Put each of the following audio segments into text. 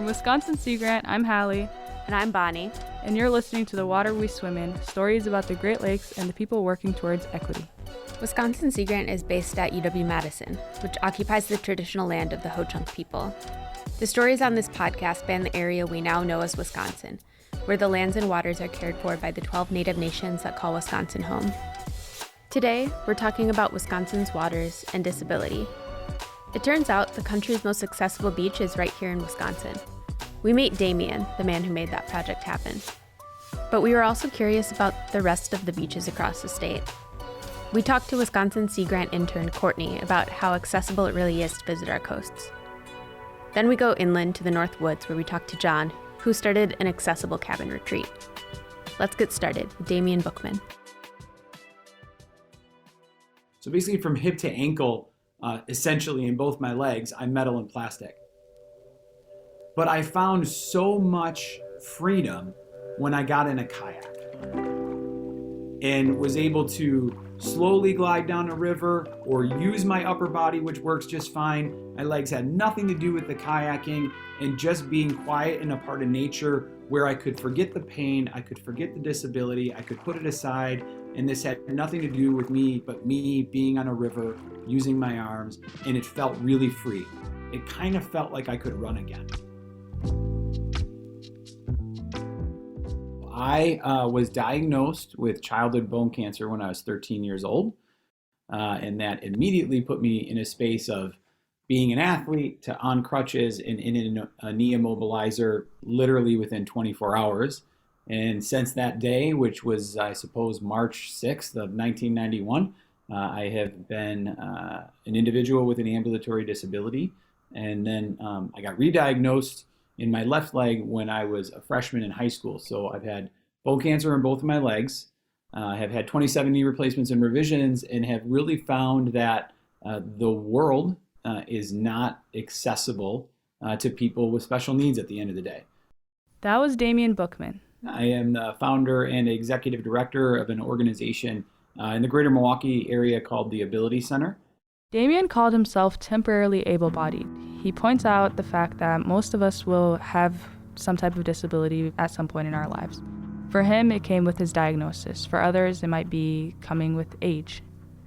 Wisconsin Sea Grant, I'm Hallie. And I'm Bonnie. And you're listening to The Water We Swim In, stories about the Great Lakes and the people working towards equity. Wisconsin Sea Grant is based at UW-Madison, which occupies the traditional land of the Ho-Chunk people. The stories on this podcast span the area we now know as Wisconsin, where the lands and waters are cared for by the 12 Native nations that call Wisconsin home. Today, we're talking about Wisconsin's waters and disability. It turns out the country's most accessible beach is right here in Wisconsin. We meet Damian, the man who made that project happen. But we were also curious about the rest of the beaches across the state. We talked to Wisconsin Sea Grant intern Courtney about how accessible it really is to visit our coasts. Then we go inland to the northwoods where we talk to John, who started an accessible cabin retreat. Let's get started with Damian Buchman. So basically from hip to ankle, essentially in both my legs, I'm metal and plastic. But I found so much freedom when I got in a kayak and was able to slowly glide down a river or use my upper body, which works just fine. My legs had nothing to do with the kayaking and just being quiet in a part of nature where I could forget the pain, I could forget the disability, I could put it aside, and this had nothing to do with me but me being on a river, using my arms, and it felt really free. It kind of felt like I could run again. I was diagnosed with childhood bone cancer when I was 13 years old, and that immediately put me in a space of being an athlete to on crutches and in a knee immobilizer literally within 24 hours. And since that day, which was, I suppose, March 6th of 1991, I have been an individual with an ambulatory disability. And then I got re-diagnosed in my left leg when I was a freshman in high school. So I've had bone cancer in both of my legs, have had 27 knee replacements and revisions, and have really found that the world is not accessible to people with special needs at the end of the day. That was Damian Buchman. I am the founder and executive director of an organization in the greater Milwaukee area called the Ability Center. Damian called himself temporarily able-bodied. He points out the fact that most of us will have some type of disability at some point in our lives. For him, it came with his diagnosis. For others, it might be coming with age.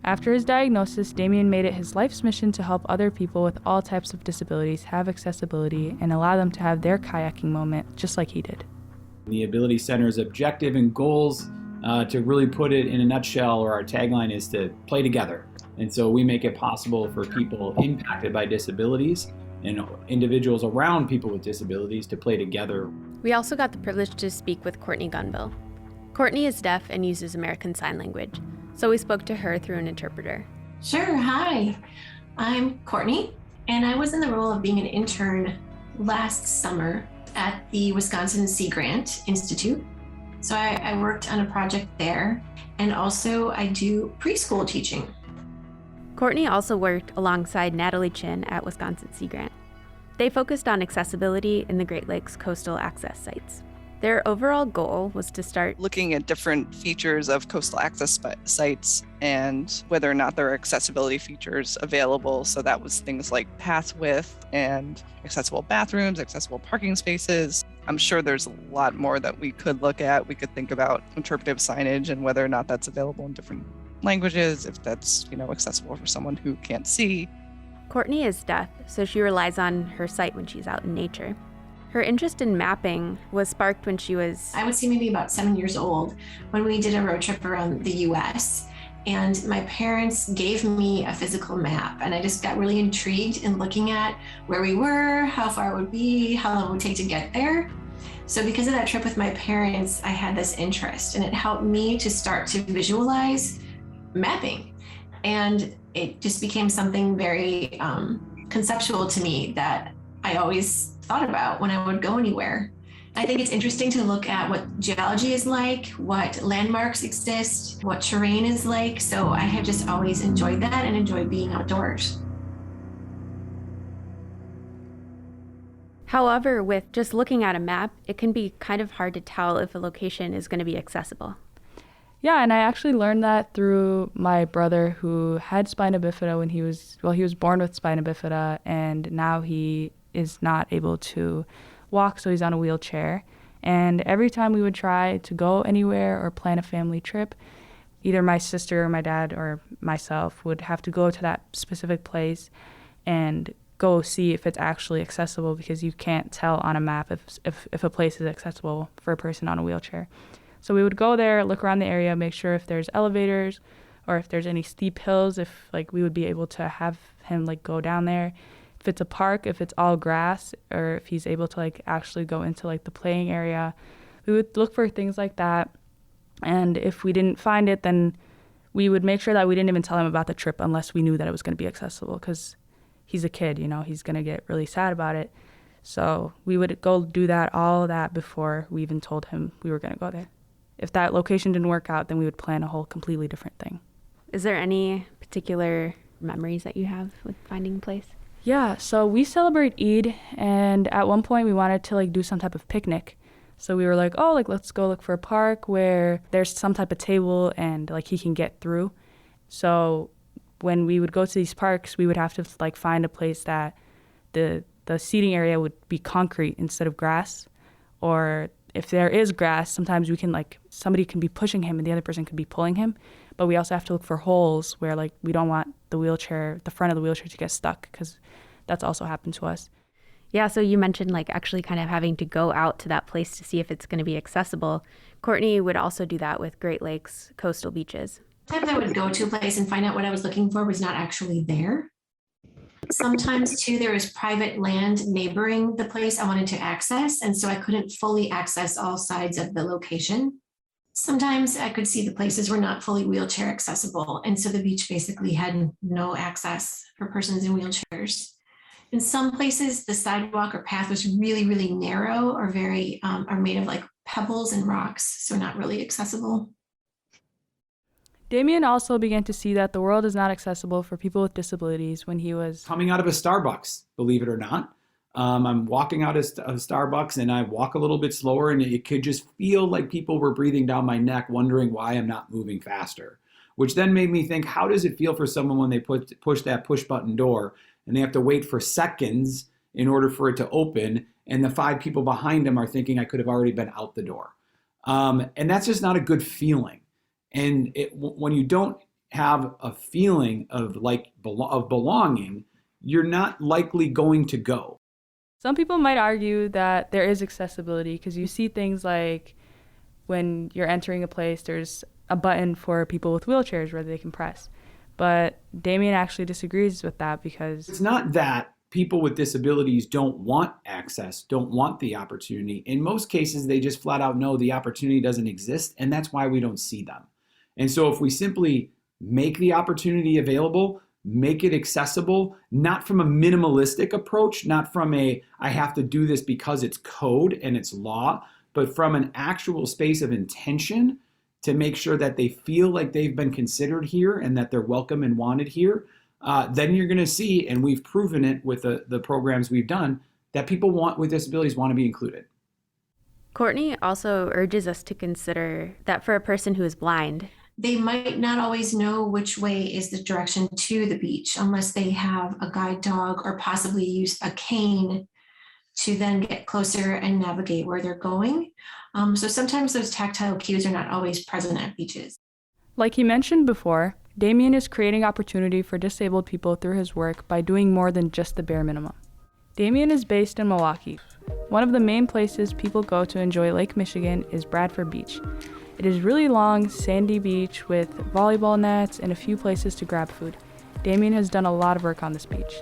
After his diagnosis, Damian made it his life's mission to help other people with all types of disabilities have accessibility and allow them to have their kayaking moment just like he did. The Ability Center's objective and goals, to really put it in a nutshell, or our tagline, is to play together. And so we make it possible for people impacted by disabilities and individuals around people with disabilities to play together. We also got the privilege to speak with Courtney Gunville. Courtney is deaf and uses American Sign Language, so we spoke to her through an interpreter. Sure, hi. I'm Courtney, and I was in the role of being an intern last summer at the Wisconsin Sea Grant Institute. So I worked on a project there, and also I do preschool teaching. Courtney also worked alongside Natalie Chin at Wisconsin Sea Grant. They focused on accessibility in the Great Lakes coastal access sites. Their overall goal was to start looking at different features of coastal access sites and whether or not there are accessibility features available. So that was things like path width and accessible bathrooms, accessible parking spaces. I'm sure there's a lot more that we could look at. We could think about interpretive signage and whether or not that's available in different languages, if that's, accessible for someone who can't see. Courtney is deaf, so she relies on her sight when she's out in nature. Her interest in mapping was sparked when she was, I would say maybe about 7 years old, when we did a road trip around the US. And my parents gave me a physical map, and I just got really intrigued in looking at where we were, how far it would be, how long it would take to get there. So because of that trip with my parents, I had this interest, and it helped me to start to visualize mapping. And it just became something very conceptual to me that I always thought about when I would go anywhere. I think it's interesting to look at what geology is like, what landmarks exist, what terrain is like. So I have just always enjoyed that and enjoyed being outdoors. However, with just looking at a map, it can be kind of hard to tell if a location is going to be accessible. Yeah, and I actually learned that through my brother who had spina bifida when he was born with spina bifida, and now he is not able to walk, so he's on a wheelchair. And every time we would try to go anywhere or plan a family trip, either my sister or my dad or myself would have to go to that specific place and go see if it's actually accessible, because you can't tell on a map if a place is accessible for a person on a wheelchair. So we would go there, look around the area, make sure if there's elevators or if there's any steep hills, if like we would be able to have him like go down there. If it's a park, if it's all grass, or if he's able to like actually go into like the playing area. We would look for things like that. And if we didn't find it, then we would make sure that we didn't even tell him about the trip unless we knew that it was going to be accessible, because he's a kid, you know, he's going to get really sad about it. So we would go do all that before we even told him we were going to go there. If that location didn't work out, then we would plan a whole completely different thing. Is there any particular memories that you have with finding a place? Yeah, so we celebrate Eid, and at one point we wanted to like do some type of picnic. So we were like, oh, like let's go look for a park where there's some type of table and like he can get through. So when we would go to these parks, we would have to like find a place that the seating area would be concrete instead of grass. Or if there is grass, sometimes we can like, somebody can be pushing him and the other person could be pulling him. But we also have to look for holes where like we don't want the front of the wheelchair to get stuck, because that's also happened to us. Yeah, so you mentioned like actually kind of having to go out to that place to see if it's going to be accessible. Courtney would also do that with Great Lakes coastal beaches. Sometimes I would go to a place and find out what I was looking for was not actually there. Sometimes too, there was private land neighboring the place I wanted to access, and so I couldn't fully access all sides of the location. Sometimes I could see the places were not fully wheelchair accessible, and so the beach basically had no access for persons in wheelchairs. In some places, the sidewalk or path was really, really narrow or are made of like pebbles and rocks, so not really accessible. Damian also began to see that the world is not accessible for people with disabilities when he was coming out of a Starbucks, believe it or not. I'm walking out of Starbucks and I walk a little bit slower, and it could just feel like people were breathing down my neck, wondering why I'm not moving faster, which then made me think, how does it feel for someone when they push that push button door and they have to wait for seconds in order for it to open, and the 5 people behind them are thinking I could have already been out the door. And that's just not a good feeling. And when you don't have a feeling of belonging, you're not likely going to go. Some people might argue that there is accessibility because you see things like when you're entering a place, there's a button for people with wheelchairs where they can press. But Damian actually disagrees with that, because it's not that people with disabilities don't want access, don't want the opportunity. In most cases, they just flat out know the opportunity doesn't exist, and that's why we don't see them. And so if we simply make the opportunity available, make it accessible, not from a minimalistic approach, not from I have to do this because it's code and it's law, but from an actual space of intention to make sure that they feel like they've been considered here and that they're welcome and wanted here, then you're going to see, and we've proven it with the programs we've done, that people with disabilities want to be included. Courtney also urges us to consider that for a person who is blind, they might not always know which way is the direction to the beach unless they have a guide dog or possibly use a cane to then get closer and navigate where they're going. So sometimes those tactile cues are not always present at beaches. Like he mentioned before, Damian is creating opportunity for disabled people through his work by doing more than just the bare minimum. Damian is based in Milwaukee. One of the main places people go to enjoy Lake Michigan is Bradford Beach. It is really long, sandy beach with volleyball nets and a few places to grab food. Damian has done a lot of work on this beach.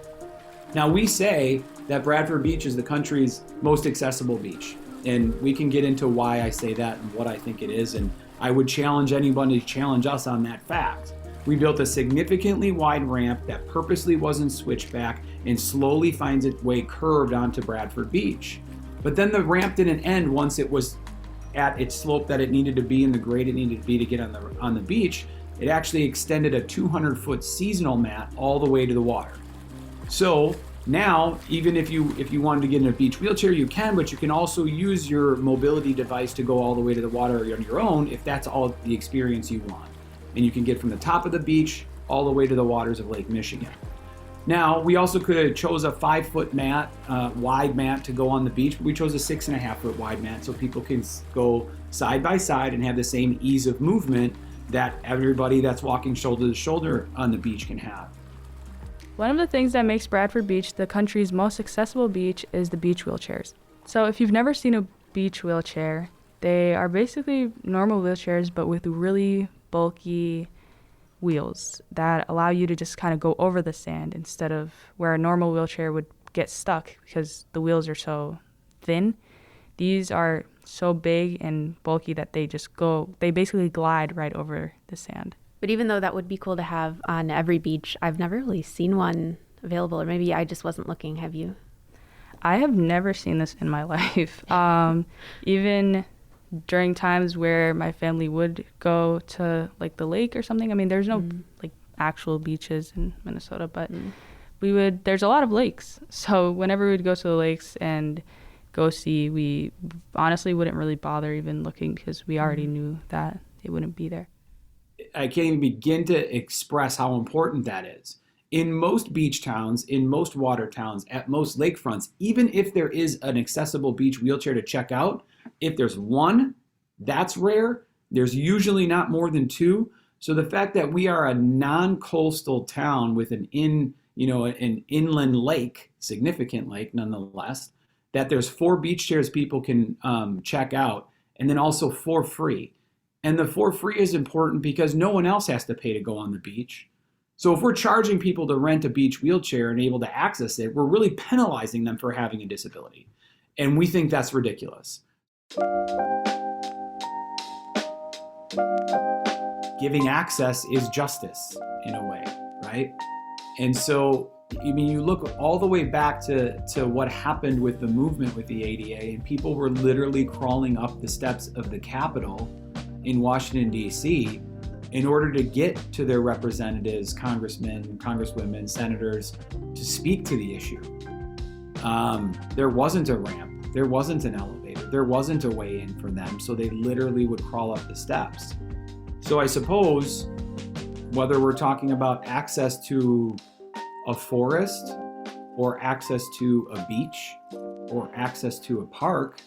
Now, we say that Bradford Beach is the country's most accessible beach, and we can get into why I say that and what I think it is, and I would challenge anybody to challenge us on that fact. We built a significantly wide ramp that purposely wasn't switchback and slowly finds its way curved onto Bradford Beach. But then the ramp didn't end once it was at its slope that it needed to be and the grade it needed to be to get on the beach. It actually extended a 200-foot seasonal mat all the way to the water. So now, even if you wanted to get in a beach wheelchair, you can, but you can also use your mobility device to go all the way to the water on your own if that's all the experience you want. And you can get from the top of the beach all the way to the waters of Lake Michigan. Now, we also could have chose a 5-foot mat, wide mat to go on the beach, but we chose a 6.5-foot wide mat so people can go side by side and have the same ease of movement that everybody that's walking shoulder to shoulder on the beach can have. One of the things that makes Bradford Beach the country's most accessible beach is the beach wheelchairs. So if you've never seen a beach wheelchair, they are basically normal wheelchairs but with really bulky wheels that allow you to just kind of go over the sand instead of where a normal wheelchair would get stuck because the wheels are so thin. These are so big and bulky that they basically glide right over the sand. But even though that would be cool to have on every beach, I've never really seen one available, or maybe I just wasn't looking. Have you? I have never seen this in my life. Even during times where my family would go to like the lake or something. I mean, there's no like actual beaches in Minnesota, but there's a lot of lakes. So whenever we'd go to the lakes and go see, we honestly wouldn't really bother even looking because we already knew that it wouldn't be there. I can't even begin to express how important that is. In most beach towns, in most water towns, at most lakefronts, even if there is an accessible beach wheelchair to check out, if there's one, that's rare. There's usually not more than two. So the fact that we are a non-coastal town with an inland lake, significant lake nonetheless, that there's 4 beach chairs people can check out, and then also 4 free. And the 4 free is important because no one else has to pay to go on the beach. So if we're charging people to rent a beach wheelchair and able to access it, we're really penalizing them for having a disability. And we think that's ridiculous. Giving access is justice in a way, right? And so, I mean, you look all the way back to what happened with the movement with the ADA, and people were literally crawling up the steps of the Capitol in Washington, D.C., in order to get to their representatives, congressmen, congresswomen, senators, to speak to the issue. There wasn't a ramp, there wasn't an elevator, there wasn't a way in for them, so they literally would crawl up the steps. So I suppose, whether we're talking about access to a forest, or access to a beach, or access to a park,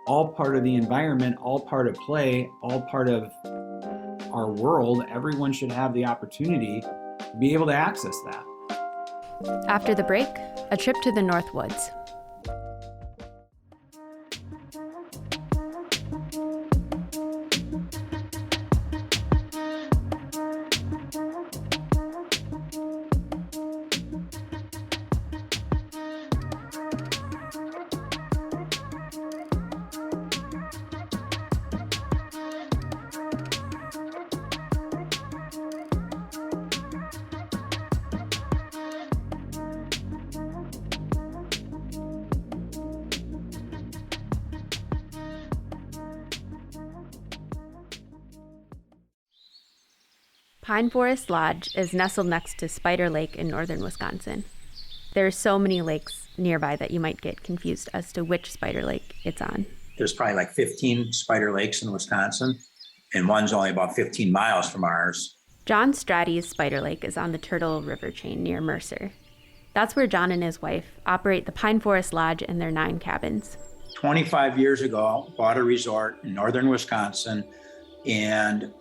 all part of the environment, all part of play, all part of our world, everyone should have the opportunity to be able to access that. After the break, a trip to the northwoods. Pine Forest Lodge is nestled next to Spider Lake in northern Wisconsin. There are so many lakes nearby that you might get confused as to which Spider Lake it's on. There's probably like 15 Spider Lakes in Wisconsin, and one's only about 15 miles from ours. John Stratte's Spider Lake is on the Turtle River chain near Mercer. That's where John and his wife operate the Pine Forest Lodge and their 9 cabins. 25 years ago, bought a resort in northern Wisconsin, and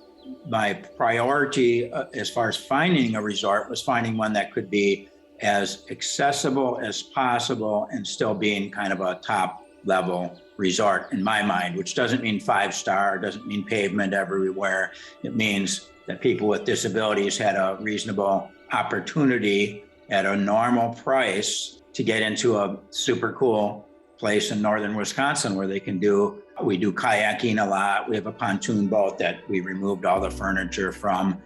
my priority as far as finding a resort was finding one that could be as accessible as possible and still being kind of a top level resort in my mind, which doesn't mean 5-star, doesn't mean pavement everywhere. It means that people with disabilities had a reasonable opportunity at a normal price to get into a super cool place in northern Wisconsin where we do kayaking a lot. We have a pontoon boat that we removed all the furniture from.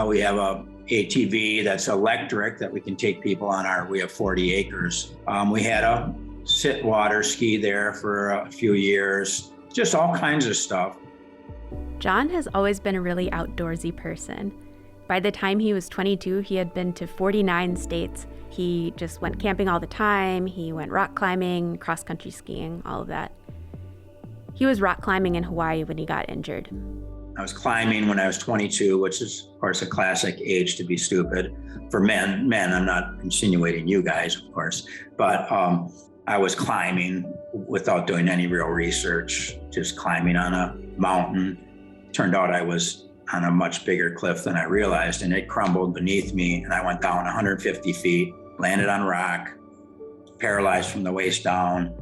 We have a ATV that's electric that we can take people on we have 40 acres. We had a sit water ski there for a few years, just all kinds of stuff. John has always been a really outdoorsy person. By the time he was 22, he had been to 49 states. He just went camping all the time. He went rock climbing, cross-country skiing, all of that. He was rock climbing in Hawaii when he got injured. I was climbing when I was 22, which is, of course, a classic age to be stupid for men. I'm not insinuating you guys, of course, but I was climbing without doing any real research, just climbing on a mountain. Turned out I was on a much bigger cliff than I realized, and it crumbled beneath me, and I went down 150 feet, landed on rock, paralyzed from the waist down.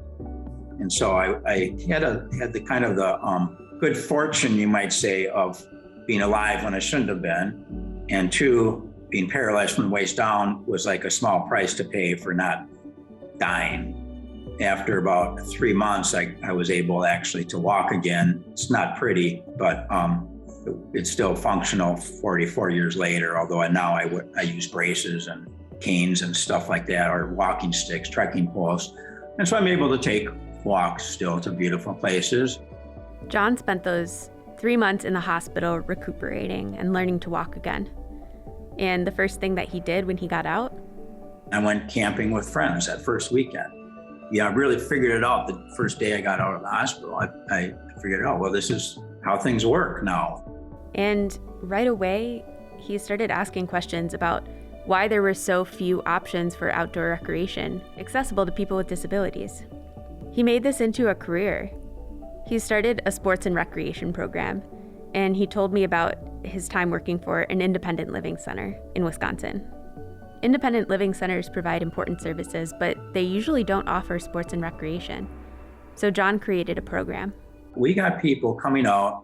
And so I had the kind of the good fortune, you might say, of being alive when I shouldn't have been. And two, being paralyzed from the waist down was like a small price to pay for not dying. After about 3 months, I was able actually to walk again. It's not pretty, but it's still functional 44 years later, although now I use braces and canes and stuff like that, or walking sticks, trekking poles. And so I'm able to take walks still to beautiful places. John spent those 3 months in the hospital recuperating and learning to walk again. And the first thing that he did when he got out? I went camping with friends that first weekend. Yeah, I really figured it out the first day I got out of the hospital. I figured out, well, this is how things work now. And right away, he started asking questions about why there were so few options for outdoor recreation accessible to people with disabilities. He made this into a career. He started a sports and recreation program, and he told me about his time working for an independent living center in Wisconsin. Independent living centers provide important services, but they usually don't offer sports and recreation. So John created a program. We got people coming out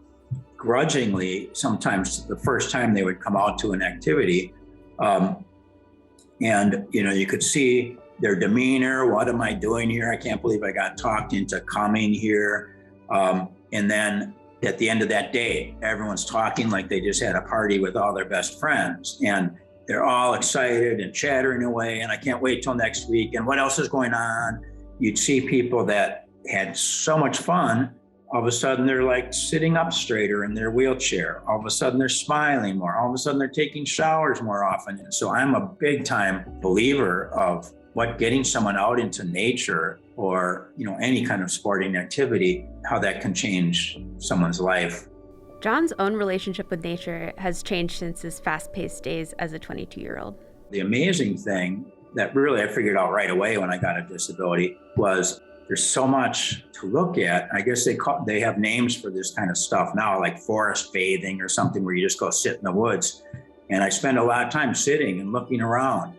grudgingly, sometimes the first time they would come out to an activity. And, you could see their demeanor. What am I doing here? I can't believe I got talked into coming here. And then at the end of that day, everyone's talking like they just had a party with all their best friends. And they're all excited and chattering away. And I can't wait till next week. And what else is going on? You'd see people that had so much fun. All of a sudden, they're like sitting up straighter in their wheelchair. All of a sudden, they're smiling more. All of a sudden, they're taking showers more often. And so I'm a big time believer of what getting someone out into nature or, any kind of sporting activity, how that can change someone's life. John's own relationship with nature has changed since his fast-paced days as a 22-year-old. The amazing thing that really I figured out right away when I got a disability was there's so much to look at. I guess they have names for this kind of stuff now, like forest bathing or something where you just go sit in the woods. And I spend a lot of time sitting and looking around.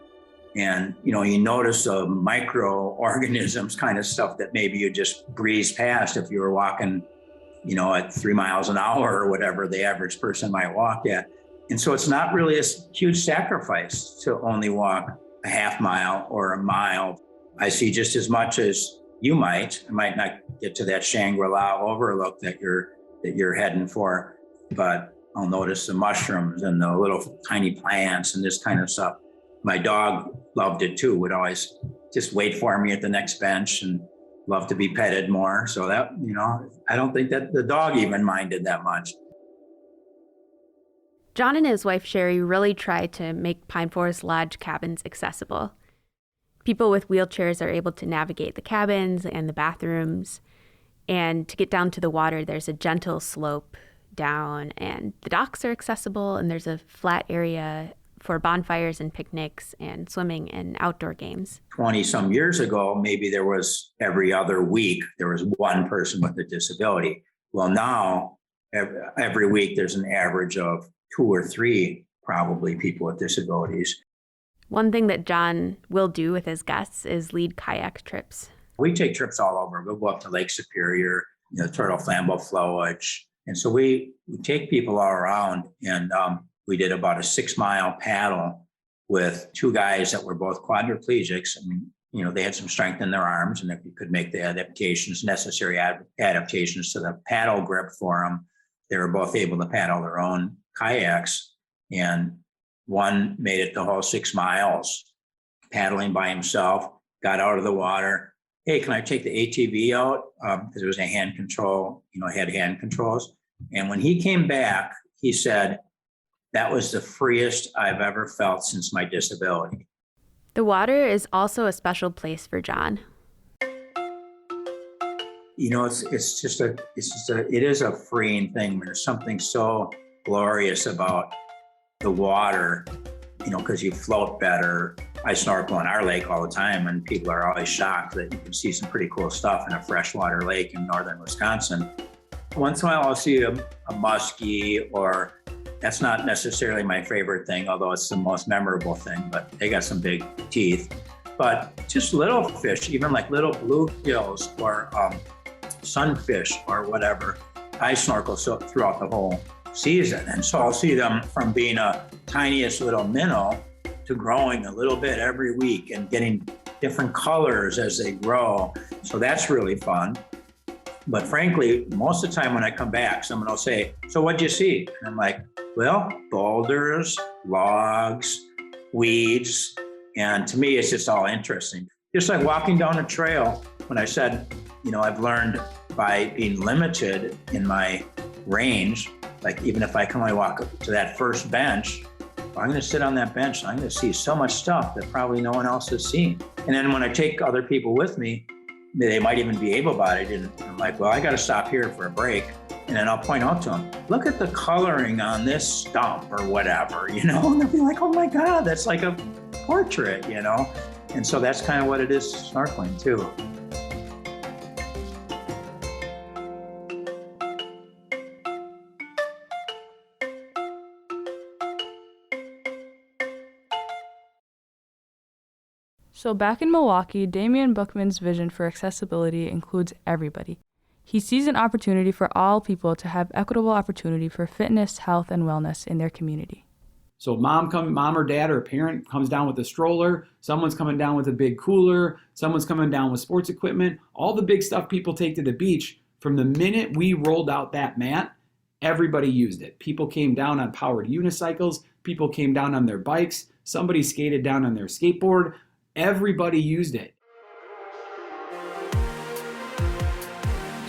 And, you notice the microorganisms kind of stuff that maybe you just breeze past if you were walking, at 3 miles an hour or whatever the average person might walk at. And so it's not really a huge sacrifice to only walk a half mile or a mile. I see just as much as you might. I might not get to that Shangri-La overlook that you're heading for, but I'll notice the mushrooms and the little tiny plants and this kind of stuff. My dog loved it too, would always just wait for me at the next bench and love to be petted more. So that, I don't think that the dog even minded that much. John and his wife, Sherry, really tried to make Pine Forest Lodge cabins accessible. People with wheelchairs are able to navigate the cabins and the bathrooms. And to get down to the water, there's a gentle slope down, and the docks are accessible, and there's a flat area for bonfires and picnics and swimming and outdoor games. 20 some years ago, maybe there was every other week, there was one person with a disability. Well, now every week there's an average of 2 or 3 probably people with disabilities. One thing that John will do with his guests is lead kayak trips. We take trips all over. We'll go up to Lake Superior, Turtle Flambeau Flowage. And so we take people all around, and we did about a 6-mile paddle with 2 guys that were both quadriplegics. I mean, they had some strength in their arms, and if you could make the necessary adaptations to the paddle grip for them, they were both able to paddle their own kayaks. And one made it the whole 6 miles, paddling by himself, got out of the water. Hey, can I take the ATV out? Because it was a hand control, had hand controls. And when he came back, he said, that was the freest I've ever felt since my disability. The water is also a special place for John. it is a freeing thing. There's something so glorious about the water, because you float better. I snorkel in our lake all the time, and people are always shocked that you can see some pretty cool stuff in a freshwater lake in northern Wisconsin. Once in a while, I'll see a muskie, or that's not necessarily my favorite thing, although it's the most memorable thing, but they got some big teeth. But just little fish, even like little bluegills or sunfish or whatever, I snorkel throughout the whole season. And so I'll see them from being a tiniest little minnow to growing a little bit every week and getting different colors as they grow. So that's really fun. But frankly, most of the time when I come back, someone will say, "So what'd you see?" And I'm like, "Well, boulders, logs, weeds." And to me, it's just all interesting. Just like walking down a trail, when I said, I've learned by being limited in my range, like even if I can only walk up to that first bench, I'm going to sit on that bench and I'm going to see so much stuff that probably no one else has seen. And then when I take other people with me, they might even be able-bodied, and I'm like, well, I got to stop here for a break. And then I'll point out to them, look at the coloring on this stump or whatever, and they'll be like, oh my God, that's like a portrait, And so that's kind of what it is snorkeling too. So back in Milwaukee, Damian Buchman's vision for accessibility includes everybody. He sees an opportunity for all people to have equitable opportunity for fitness, health, and wellness in their community. So mom or dad or a parent comes down with a stroller, someone's coming down with a big cooler, someone's coming down with sports equipment, all the big stuff people take to the beach. From the minute we rolled out that mat, everybody used it. People came down on powered unicycles, people came down on their bikes, somebody skated down on their skateboard. Everybody used it.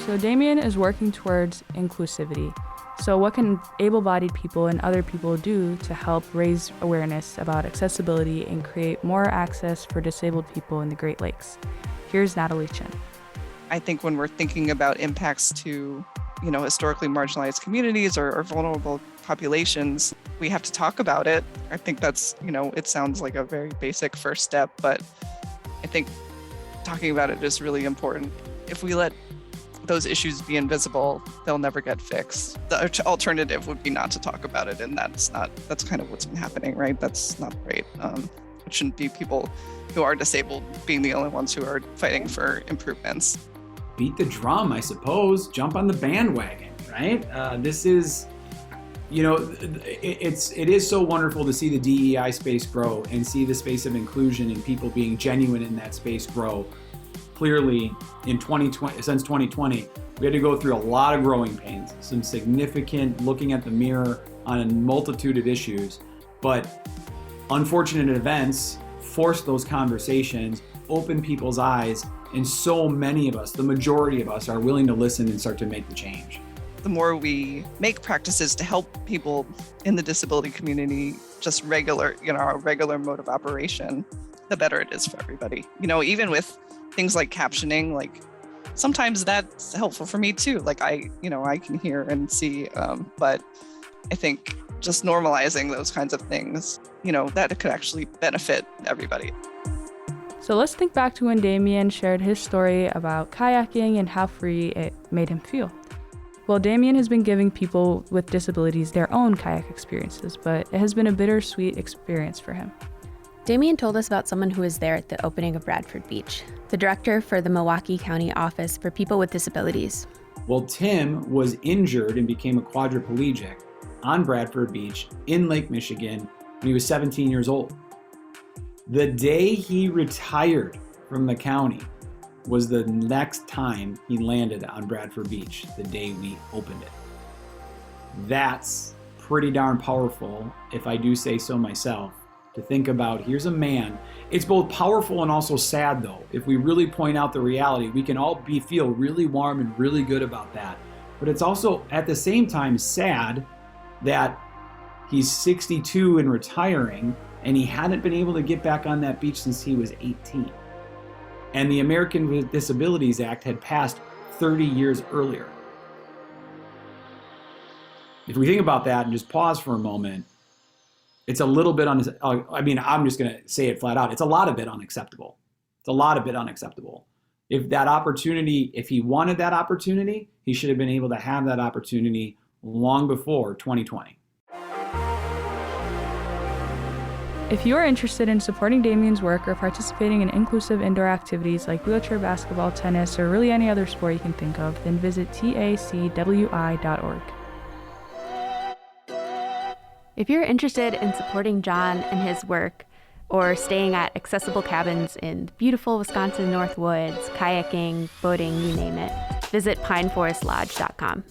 So Damian is working towards inclusivity. So what can able-bodied people and other people do to help raise awareness about accessibility and create more access for disabled people in the Great Lakes? Here's Natalie Chin. I think when we're thinking about impacts to, historically marginalized communities or vulnerable populations, we have to talk about it. I think that's, it sounds like a very basic first step, but I think talking about it is really important. If we let those issues be invisible, they'll never get fixed. The alternative would be not to talk about it, and that's kind of what's been happening, right? That's not great. It shouldn't be people who are disabled being the only ones who are fighting for improvements. Beat the drum, I suppose. Jump on the bandwagon, right? This is, it is so wonderful to see the DEI space grow and see the space of inclusion and people being genuine in that space grow. Clearly, since 2020, we had to go through a lot of growing pains, some significant looking at the mirror on a multitude of issues, but unfortunate events forced those conversations, opened people's eyes, and so many of us, the majority of us, are willing to listen and start to make the change. The more we make practices to help people in the disability community just a regular mode of operation, the better it is for everybody. Even with things like captioning, like sometimes that's helpful for me too. Like I can hear and see, but I think just normalizing those kinds of things, that could actually benefit everybody. So let's think back to when Damian shared his story about kayaking and how free it made him feel. Well, Damian has been giving people with disabilities their own kayak experiences, but it has been a bittersweet experience for him. Damian told us about someone who was there at the opening of Bradford Beach, the director for the Milwaukee County Office for People with Disabilities. Well, Tim was injured and became a quadriplegic on Bradford Beach in Lake Michigan when he was 17 years old. The day he retired from the county was the next time he landed on Bradford Beach, the day we opened it. That's pretty darn powerful, if I do say so myself, to think about. Here's a man. It's both powerful and also sad, though. If we really point out the reality, we can all feel really warm and really good about that. But it's also at the same time sad that he's 62 and retiring, and he hadn't been able to get back on that beach since he was 18. And the American with Disabilities Act had passed 30 years earlier. If we think about that and just pause for a moment, it's a little bit I'm just going to say it flat out. It's a lot of bit unacceptable. It's a lot of bit unacceptable. If he wanted that opportunity, he should have been able to have that opportunity long before 2020. If you are interested in supporting Damian's work or participating in inclusive indoor activities like wheelchair basketball, tennis, or really any other sport you can think of, then visit tacwi.org. If you're interested in supporting John and his work, or staying at accessible cabins in beautiful Wisconsin Northwoods, kayaking, boating, you name it, visit pineforestlodge.com.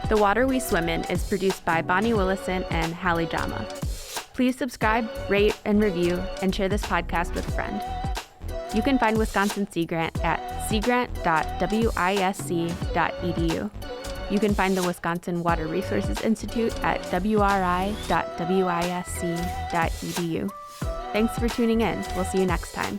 The Water We Swim In is produced by Bonnie Willison and Hallie Jama. Please subscribe, rate, and review, and share this podcast with a friend. You can find Wisconsin Sea Grant at seagrant.wisc.edu. You can find the Wisconsin Water Resources Institute at wri.wisc.edu. Thanks for tuning in. We'll see you next time.